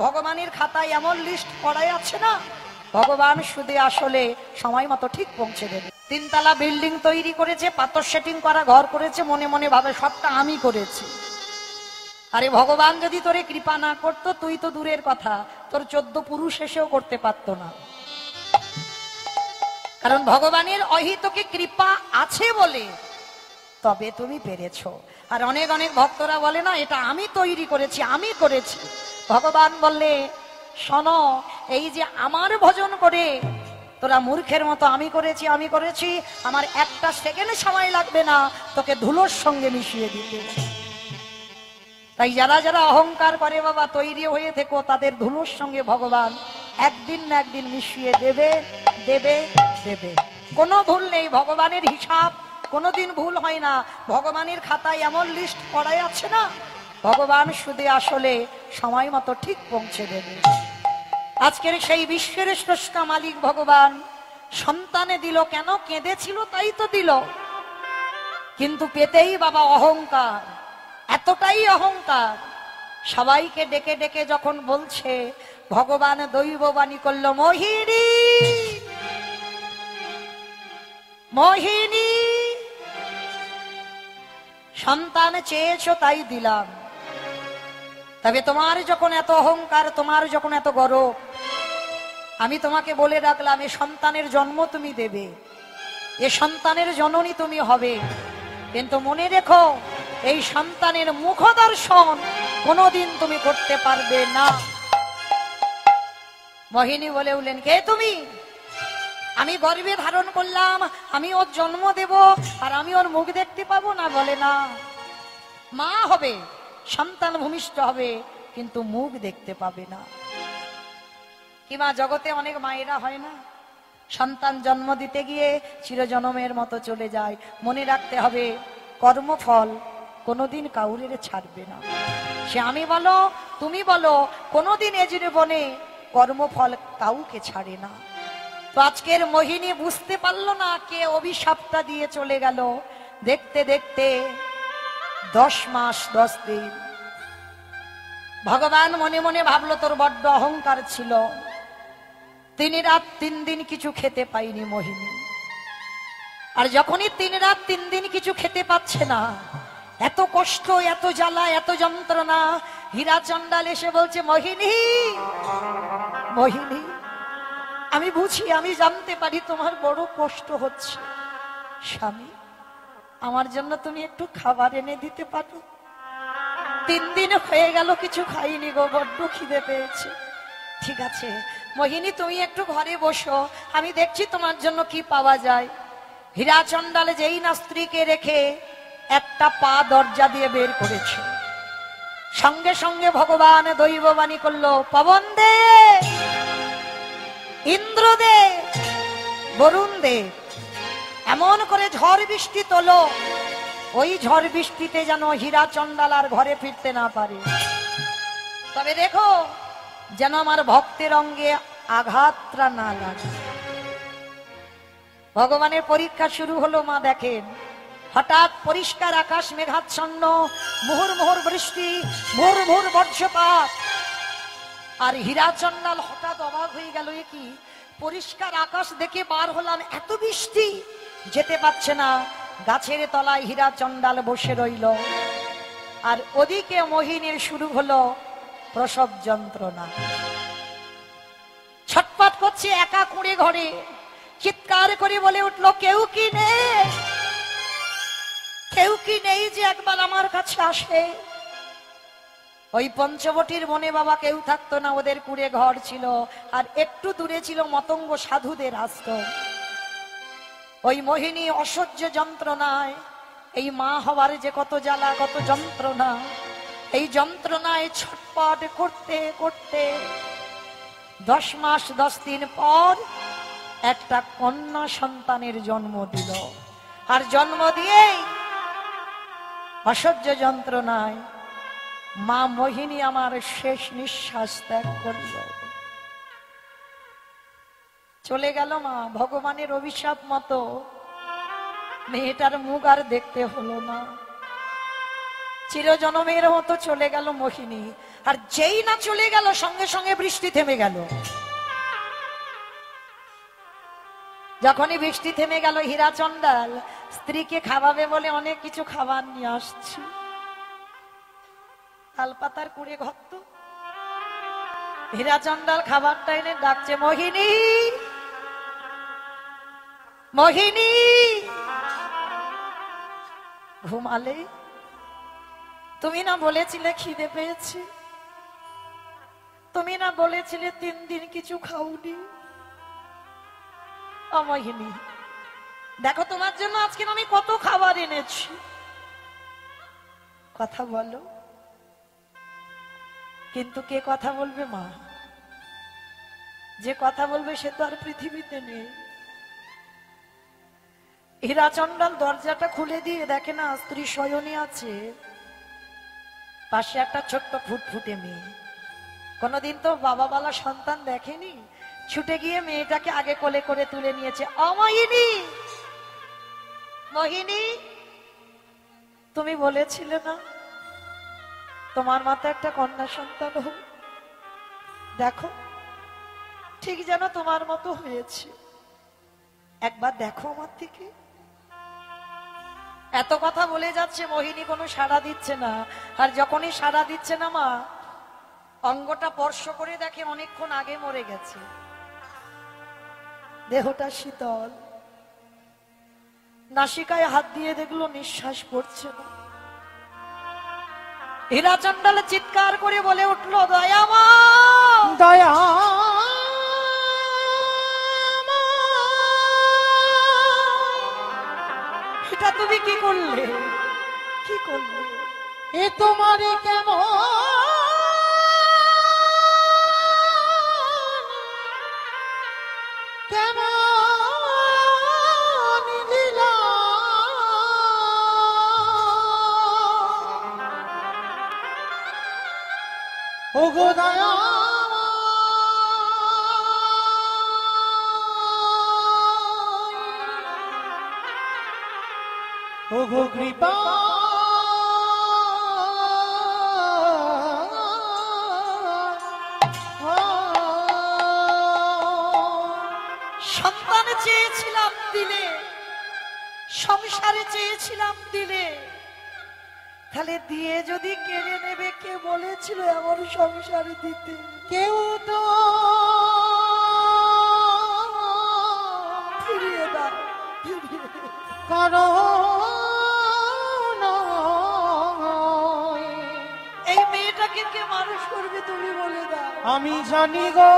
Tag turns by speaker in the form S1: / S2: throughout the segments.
S1: ভগবানের খাতায় এমন লিস্ট করাই আছে না, ভগবান শুধু আসলে সময় মতো ঠিক পৌঁছে দেবে। তিনতলা বিল্ডিং তৈরি করেছে, পাথর সেটিং করা ঘর করেছে, মনে মনে ভাবে সবটা আমি করেছি। আরে ভগবান যদি তোরে কৃপা না করতো, তুই তো দূরের কথা, তোর 14 পুরুষ এসেও করতে পারতো না। কারণ ভগবানের অহিতকে কৃপা আছে বলে তবে তুমি পেরেছো। আর অনেক অনেক ভক্তরা বলে না, এটা আমি তৈরি করেছি, আমি করেছি। ভগবান বললে, শোনো, এই যে আমার ভজন করে তোরা মূর্খের মতো আমি করেছি আমি করেছি, আমার একটা সেকেন্ড সময় লাগবে না তোকে ধুলোর সঙ্গে মিশিয়ে দিতে। তাই যারা যারা অহংকার করে বাবা, তৈরি হয়ে থেকো, তাদের ধুলোর সঙ্গে ভগবান একদিন না একদিন মিশিয়ে দেবে দেবে দেবে। কোনো ভুল নেই, ভগবানের হিসাব কোনোদিন ভুল হয় না। ভগবানের খাতায় এমন লিস্ট করাই আছে না, ভগবান শুধু আসলে সময় মতো ঠিক পৌঁছে দেবে। আজকের সেই বিশ্বের স্রষ্টা মালিক ভগবান সন্তানে দিল কেন? কেঁদেছিল তাই তো দিল, কিন্তু পেতেই বাবা অহংকার, এতটাই অহংকার। সবাইকে ডেকে ডেকে যখন বলছে, ভগবান দৈববাণী করল, মোহিনী মোহিনী, সন্তান চেয়েছো তাই দিলাম, তবে তোমার যখন এত অহংকার, তোমার যখন এত গর্ব, আমি তোমাকে বলে রাখলাম, এ সন্তানের জন্ম তুমি দেবে, এ সন্তানের জননী তুমি হবে, কিন্তু মনে রেখো এই সন্তানের মুখ দর্শন কোনোদিন তুমি করতে পারবে না। মোহিনী বলে উঠলেন, কে তুমি? আমি গর্ভে ধারণ করলাম, আমি ওর জন্ম দেব, আর আমি ওর মুখ দেখতে পাবো না? বলে না, মা হবে, সন্তান ভূমিষ্ঠ হবে, কিন্তু মুখ দেখতে পাবে না। কিমা জগতে অনেক মায়েরা হয় না, সন্তান জন্ম দিতে গিয়ে চিরজন্মের মতো চলে যায়। মনে রাখতে হবে, কর্মফল কোনোদিন কাউরের ছাড়বে না। সে আমি বলো তুমি বলো, কোনোদিন এ জীবনে কর্মফল কাউকে ছাড়ে না। তো আজকের মোহিনী বুঝতে পারলো না কে অভিশাপটা দিয়ে চলে গেল। দেখতে দেখতে 10 মাস 10 দিন ভগবান মনে মনে ভাবলো, তোর বড্ড অহংকার ছিল। 3 রাত 3 দিন কিছু খেতে পাইনি মোহিনী। আর যখনই 3 রাত 3 দিন কিছু খেতে পাচ্ছে না, এত কষ্ট, এত জ্বালা, এত যন্ত্রণা, হীরা চণ্ডাল এসে বলছে, মোহিনী মোহিনী, আমি বুঝি, আমি জানতে পারি তোমার বড় কষ্ট হচ্ছে। স্বামী, আমার জন্য তুমি একটু খাবার এনে দিতে পারো? 3 দিন হয়ে গেল কিছু খাইনি গো, বড্ড খিদে পেয়েছে। ঠিক আছে মোহিনী, তুমি একটু ঘরে বসো, আমি দেখছি তোমার জন্য কি পাওয়া যায়। হীরা চণ্ডালে যেই না স্ত্রীকে রেখে একটা পা দরজা দিয়ে বের করেছে, সঙ্গে সঙ্গে ভগবান দৈববাণী করলো, পবন দে, ইন্দ্র দে, বরুণ দে, এমন করে ঝড় বৃষ্টি তোলো, ওই ঝড় বৃষ্টিতে যেন হীরা চণ্ডাল আর ঘরে ফিরতে না পারে। তবে দেখো যেন আমার ভক্তের অঙ্গে আঘাতটা না লাগে। ভগবানের পরীক্ষা শুরু হলো। মা দেখেন, হঠাৎ পরিষ্কার আকাশ মেঘাচ্ছন্ন, মুহুর মুহুর বৃষ্টি, ভোর ভোর বর্ষপাত। আর হীরা চণ্ডাল হঠাৎ অবাক হয়ে গেল, এ কি পরিষ্কার আকাশ দেখে বার হলাম, এত বৃষ্টি, যেতে পারছে না। গাছের তলায় হীরা চণ্ডাল বসে রইল। আর ওদিকে মোহিনীর শুরু হলো প্রসব যন্ত্রণা। ছটপট করছে একা কুঁড়ে ঘরে, চিৎকার করে বলে উঠলো, কেউ কি নেই, কেউ কি নেই যে একবার আমার কাছে আসে? ওই পঞ্চবটির বনে বাবা কেউ থাকতো না, ওদের কুঁড়ে ঘর ছিল, আর একটু দূরে ছিল মতঙ্গ সাধুদের আশ্রম। ওই মোহিনী অসহ্য যন্ত্রণায়, এই মা হওয়ার যে কত জ্বালা, কত যন্ত্রণা, এই যন্ত্রণায় ছটপট করতে করতে 10 মাস 10 দিন পর একটা কন্যা সন্তানের জন্ম দিল। আর জন্ম দিয়েই অসহ্য যন্ত্রণায় মা মোহিনী আমার শেষ নিঃশ্বাস ত্যাগ করল, চলে গেল। মা ভগবানের অভিশাপ মতো মেয়েটার মুখ আর দেখতে হলো না, চিরজনমের মতো চলে গেল মোহিনী। আর যেই না চলে গেল সঙ্গে সঙ্গে বৃষ্টি থেমে গেল। যখনই বৃষ্টি থেমে গেল হীরাচন্দাল স্ত্রীকে খাওয়াবে বলে অনেক কিছু খাবার নিয়ে আসছে। তালপাতার কুড়ে ঘত্ত হীরাচন্দাল খাবারটা এনে ডাকছে, মোহিনী মোহিনী। ঘুমালে? তুমি না বলেছিলে খিদে পেয়েছি, তুমি না বলেছিলে 3 দিন কিছু খাওনি। মোহিনী দেখো তোমার জন্য আজকে আমি কত খাবার এনেছি, কথা বলো। কিন্তু কে কথা বলবে মা? যে কথা বলবে সে তো আর পৃথিবীতে নেই। হীরাচন্দাল দরজাটা খুলে দিয়ে দেখে না স্ত্রী শয়নে আছে, পাশে একটা ছোট্ট ফুটফুটে মেয়ে। কোনদিন তো বাবা বালা সন্তান দেখেনি, ছুটে গিয়ে মেয়েটাকে আগে কোলে করে তুলে নিয়েছে। মোহিনী মোহিনী, তুমি বলেছিলে না তোমার মাথায় একটা কন্যা সন্তান হোক, দেখো ঠিক যেন তোমার মতো হয়েছে, একবার দেখো আমার দিকে। এত কথা বলে যাচ্ছে, মোহিনী কোনো সাড়া দিচ্ছে না। আর যখনই সাড়া দিচ্ছে না মা, অঙ্গটা স্পর্শ করে দেখে অনেকক্ষণ আগে মরে গেছে, দেহটা শীতল। নাসিকায় হাত দিয়ে দেখলো নিঃশ্বাস পড়ছে না। হীরাচন্দাল চিৎকার করে বলে উঠলো, দয়া মা, দয়া। এটা তুমি কি করলে, কি করলে? এ তোমারে কেমন কেমন লীলা, ও গো দয়া। ও গো কৃপা, সন্তান চেয়েছিলাম দিলে, সংসারে চেয়েছিলাম দিলে, তাহলে দিয়ে যদি কেড়ে নেবে, কে বলেছিল এমন সংসারে দিতে? কেউ তো ফিরিয়ে দাও, কারণ এই মেয়েটাকে কে মানুষ করবে তুমি বলে দাও। আমি জানি গো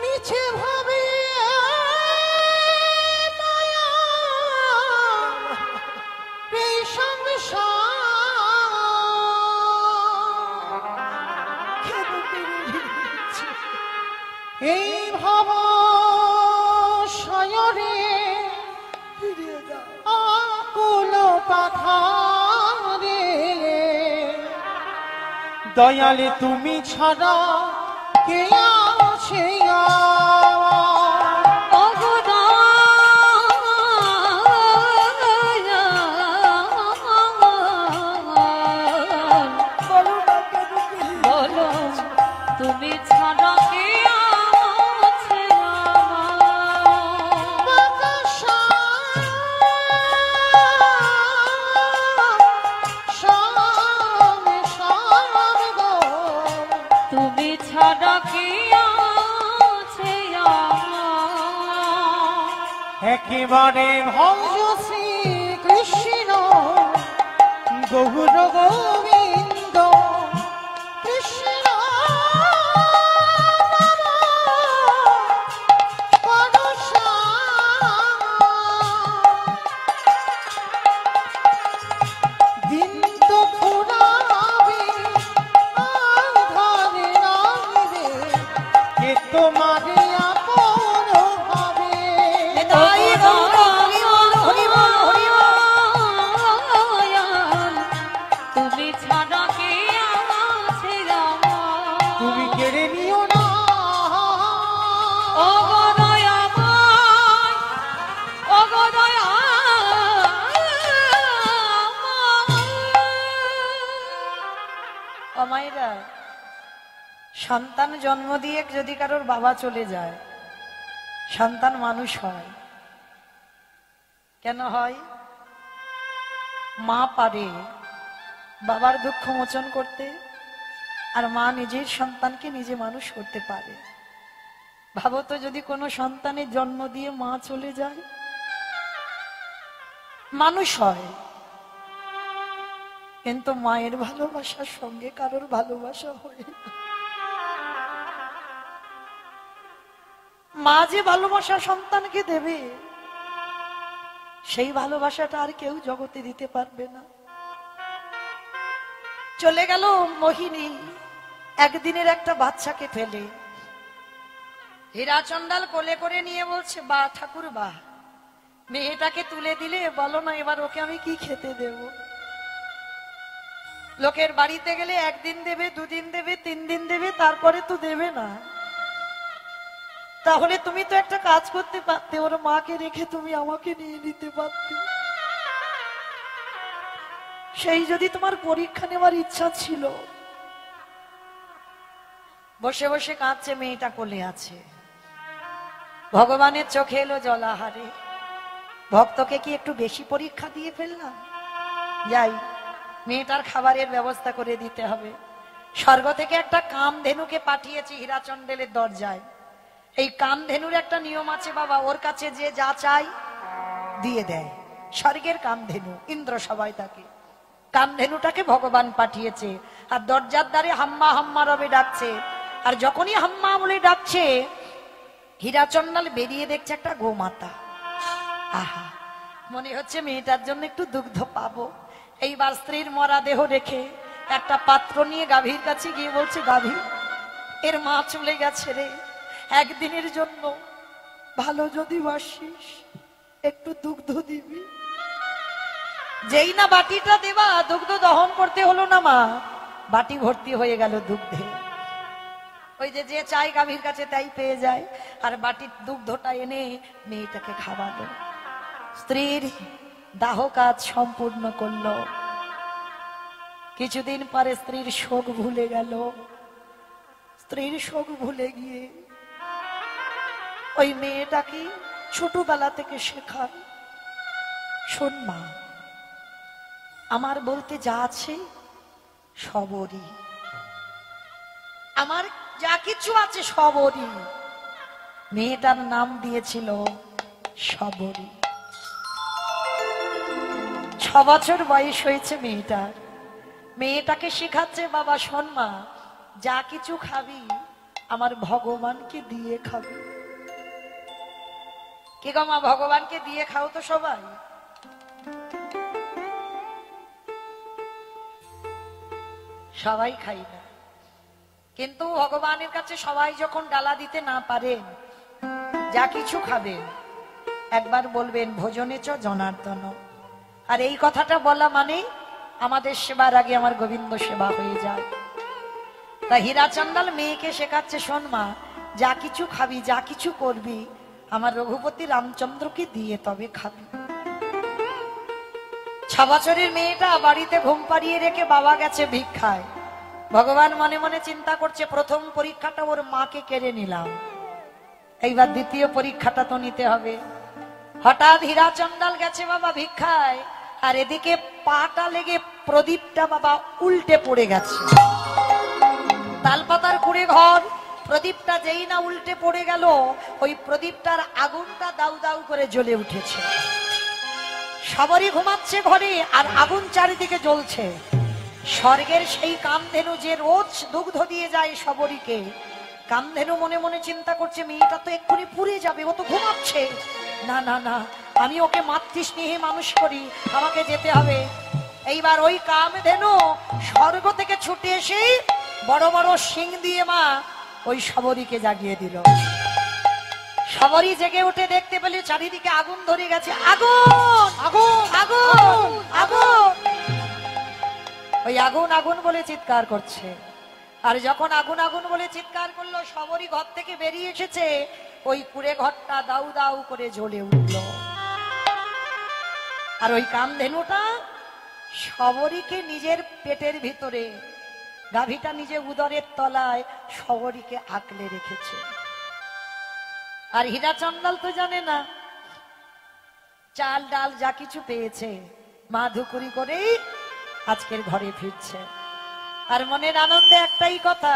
S1: মিছে ভাবে মায়া এই সংসার, এই ভাব শয়রে আকুল পাথারে, দয়ালে তুমি ছাড়া কে আছে? তুমি ছাড়া কে আছে? তুমি ছাড়া কে আছে? একেবারে ভঞ্জ শ্রী কৃষ্ণ গৌর গোবিন্দ কৃষ্ণ তুমি যায়? সন্তান জন্ম দিয়ে যদি কারোর বাবা চলে যায়, সন্তান মানুষ হয় কেন হয়? মা পারে বাবার দুঃখ মোচন করতে, আর মা নিজের সন্তানকে নিজে মানুষ করতে পারে। ভাবো তো, যদি কোনো সন্তানের জন্ম দিয়ে মা চলে যায়, মানুষ হয়, কিন্তু মায়ের ভালোবাসার সঙ্গে কারোর ভালোবাসা হয় না। মা যে ভালোবাসা সন্তানকে দেবে, সেই ভালোবাসাটা আর কেউ জগতে দিতে পারবে না। চলে গেল মোহিনী একদিনের একটা বাচ্চাকে ফেলে। হীরাচন্দাল কোলে করে নিয়ে বলছে, বা ঠাকুর বা, মেয়েটাকে তুলে দিলে বলো না এবার ওকে আমি কি খেতে দেব? লোকের বাড়িতে গেলে একদিন দেবে, দুদিন দেবে, 3 দিন দেবে, তারপরে তো দেবে না। তাহলে তুমি তো একটা কাজ করতে পারতে, ওর মাকে রেখে তুমি আমাকে নিয়ে নিতে পারতে। সেই যদি তোমার পরীক্ষা নেওয়ার ইচ্ছা ছিল। বসে বসে কাঁদছে, মেয়েটা কোলে আছে। ভগবানের চোখে এলো জলাহারে, ভক্তকে কি একটু বেশি পরীক্ষা দিয়ে ফেললাম? যাই, মেয়েটার খাবারের ব্যবস্থা করে দিতে হবে। স্বর্গ থেকে একটা কামধেনুকে পাঠিয়েছি হীরাচন্দেলের দরজায়। এই কামধেনুর একটা নিয়ম আছে বাবা, ওর কাছে যে যা চাই দিয়ে দেয়। স্বর্গের কামধেনু, ইন্দ্র সবাই তাকে। কামধেনুটাকে ভগবান পাঠিয়েছে, আর দরজার দ্বারে হাম্মা হাম্মা রবে ডাকছে। আর যখনই হাম্মা বলে ডাকছে, হীরাচন্দাল বেরিয়ে দেখছে একটা গোমাতা। আহা, মনে হচ্ছে মেয়েটার জন্য একটু দুগ্ধ পাবো। এইবার স্ত্রীর মরা দেহ রেখে একটা পাত্র নিয়ে গাভীর কাছে গিয়ে বলছে, গাভী, এর মা চলে গেছে রে, একদিনের জন্য ভালো যদি বাসিস একটু দুগ্ধ দিবি। যেই না বাটিটা দেবা, দুগ্ধ দহন করতে হলো না মা, বাটি ভর্তি হয়ে গেল দুগ্ধে। ওই যে যে চাই গাভীর কাছে তাই পেয়ে যায়। আর বাটির দুগ্ধটা এনে মেয়েটাকে খাওয়ালো। স্ত্রীর দাহ কাজ সম্পূর্ণ করলো। কিছুদিন পরে স্ত্রীর শোক ভুলে গেল। স্ত্রীর শোক ভুলে গিয়ে ওই মেয়েটাকে ছোটবেলা থেকে শেখান, শোন মা, আমার বলতে যা আছে সবরই, আমার যা কিছু আছে সবরই। মেয়েটার নাম দিয়েছিল সবরী। 6 বছর বয়স হয়েছে মেয়েটার। মেয়েটাকে শেখাচ্ছে, বাবা শোন মা, যা কিছু খাবি আমার ভগবানকে দিয়ে খাবি। কে গো মা, ভগবানকে দিয়ে খাও তো সবাই? সবাই খাই না, কিন্তু ভগবানের কাছে সবাই যখন ডালা দিতে না পারেন, যা কিছু খাবেন একবার বলবেন ভোজনে চ জনার্দন। আর এই কথাটা বলা মানে আমাদের সেবার আগে আমার গোবিন্দ সেবা হয়ে যায়। তা হীরাচন্দাল মেয়েকে শেখাচ্ছে, শোন মা, যা কিছু খাবি, যা কিছু করবি আমার রঘুপতি রামচন্দ্রকে দিয়ে তবে খাবি। 6 বছরের মেয়েটা বাড়িতে ঘুম পাড়িয়ে রেখে বাবা গেছে ভিক্ষায়। ভগবান মনে মনে চিন্তা করছে, প্রথম পরীক্ষাটা ওর মাকে কেড়ে নিলাম, এইবার দ্বিতীয় পরীক্ষাটা তো নিতে হবে। হঠাৎ হীরাচন্দাল গেছে বাবা ভিক্ষায়, আর এদিকে পাটা লেগে প্রদীপটা বাবা উল্টে পড়ে গেছে। তালপাতার কুড়ে ঘর, প্রদীপটা যেই না উল্টে পড়ে গেল, ওই প্রদীপটার আগুনটা দাউ দাউ করে জ্বলে উঠেছে। সবারই ঘুমাচ্ছে ঘরে, আর আগুন চারিদিকে জ্বলছে। স্বর্গের সেই কামধেনু যে রোজ দুগ্ধ দিয়ে যায় সবরীকে, কামধেনু মনে মনে চিন্তা করছে, মেয়েটা তো এক্ষুনি পুড়ে যাবে, ও তো ঘুমাচ্ছে। না না না, আমি ওকে মাতৃস্নেহে মানুষ করি, আমাকে যেতে হবে। এইবার ওই কামধেনু স্বর্গ থেকে ছুটে এসে বড় বড় শিং দিয়ে মা ওই সবরীকে জাগিয়ে দিল। সবরী জেগে উঠে দেখতে পেলে চারিদিকে আগুন ধরে গেছে। আগুন আগুন আগুন আগুন, ওই আগুন আগুন বলে চিৎকার করছে। আর যখন আগুন আগুন বলে চিৎকার করলো, সবরী ঘর থেকে বেরিয়ে এসেছে, ওই কুড়ে ঘরটা দাউ দাউ করে জ্বলে উঠল। আর ওই কামধেনুটা সবরীকে নিজের পেটের ভিতরে গাভীটা নিজে উদরের তলায় শবরীকে আঁকলে রেখেছে। আর হীরা চন্দাল তো জানে না, চাল ডাল যা কিছু পেয়েছে মা ধুকুরি করেই আজকের ঘরে ফিরছে। আর মনের আনন্দে একটাই কথা,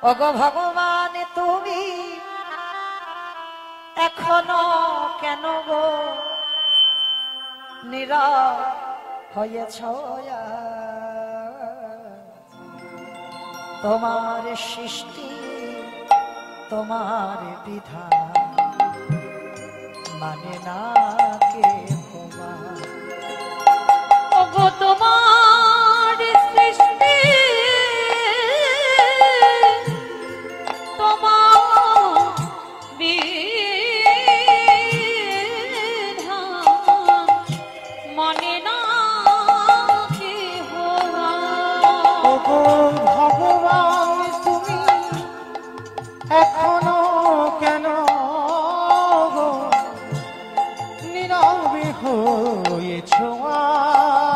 S1: ওগো ভগবান তুমি এখনো কেন গো নীরব হয়েছ? তোমার সৃষ্টি তোমার বিধান মানে না কে ভগবান।
S2: ওগো তোমার সৃষ্টি তোমার বিধান মানে না কে ভগবান।
S3: ওগো ভগবান তুমি এখনো কেন গো নীরবে হয়েছ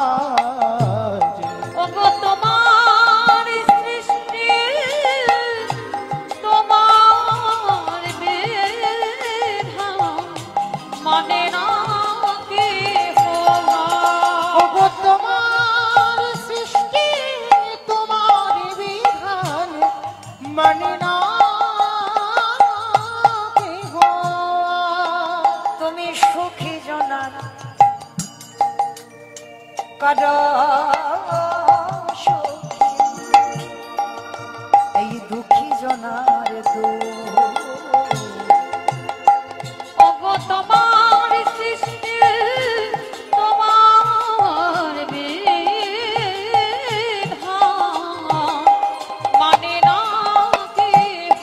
S3: আজ?
S2: ওগো তোমার সৃষ্টি তোমার বিধান মানে না কে ভগবান।
S3: ওগো তোমার সৃষ্টি তোমার বিধান মানে না কে ভগবান।
S1: তুমি সুখী জনার কর সুখী, এই দুঃখী জনার দুঃখ।
S2: ওগো তোমার সৃষ্টি তোমার বিধান মানে না কে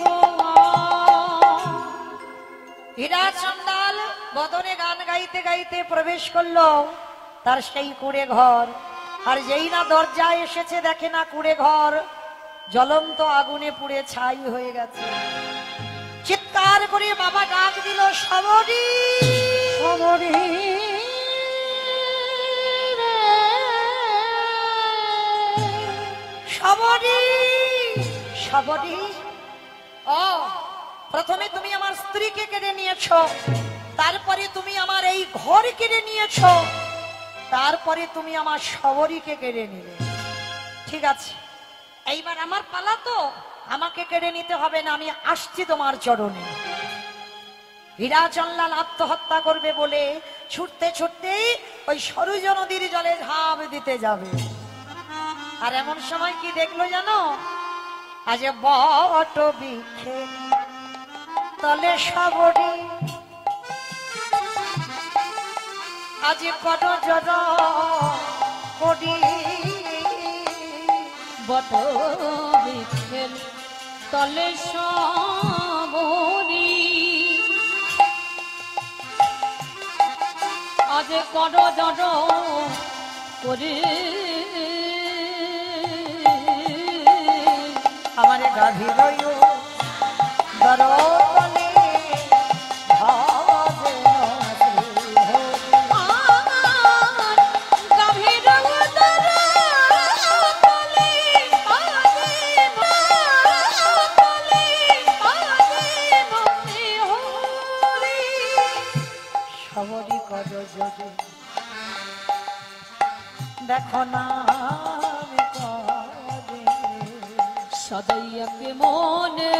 S2: ভগবান।
S1: হীরা চন্দাল বদনে গান গাইতে গাইতে প্রবেশ করলো তার সেই কুড়ে ঘর। আর যেই না দরজায় এসেছে দেখে না কুড়ে ঘর জ্বলন্ত আগুনে পুড়ে ছাই হয়ে গেছে। চিৎকার করে বাবা ডাক দিল, সবরী
S3: সবরি
S1: সবরী সবরী। ও প্রথমে তুমি আমার স্ত্রীকে কেড়ে নিয়েছো, তারপরে তুমি আমার এই ঘর কেড়ে নিয়েছো, তারপরে তুমি আমার সবরীকে কেড়ে নিলে। ঠিক আছে, এইবার আমার পালা তো, আমাকে কেড়ে নিতে হবে না, আমি আসছি তোমার চরণে। হীরা চন্দাল আত্মহত্যা করবে বলে ছুটতে ছুটতেই ওই সরুজ নদীর জলে ঝাঁপ দিতে যাবে। আর এমন সময় কি দেখলো জানো? আজ বট বৃক্ষে তলে সবরী, আজ বট জড় করি
S2: বট বৃক্ষের তলে সবরী, আজ কর জড় করে
S1: আমার গাভীর দরবনে ভাবে
S2: গাভীর তলে
S1: সবরই কর যদি দেখো না
S2: সদাইয়াকে মনে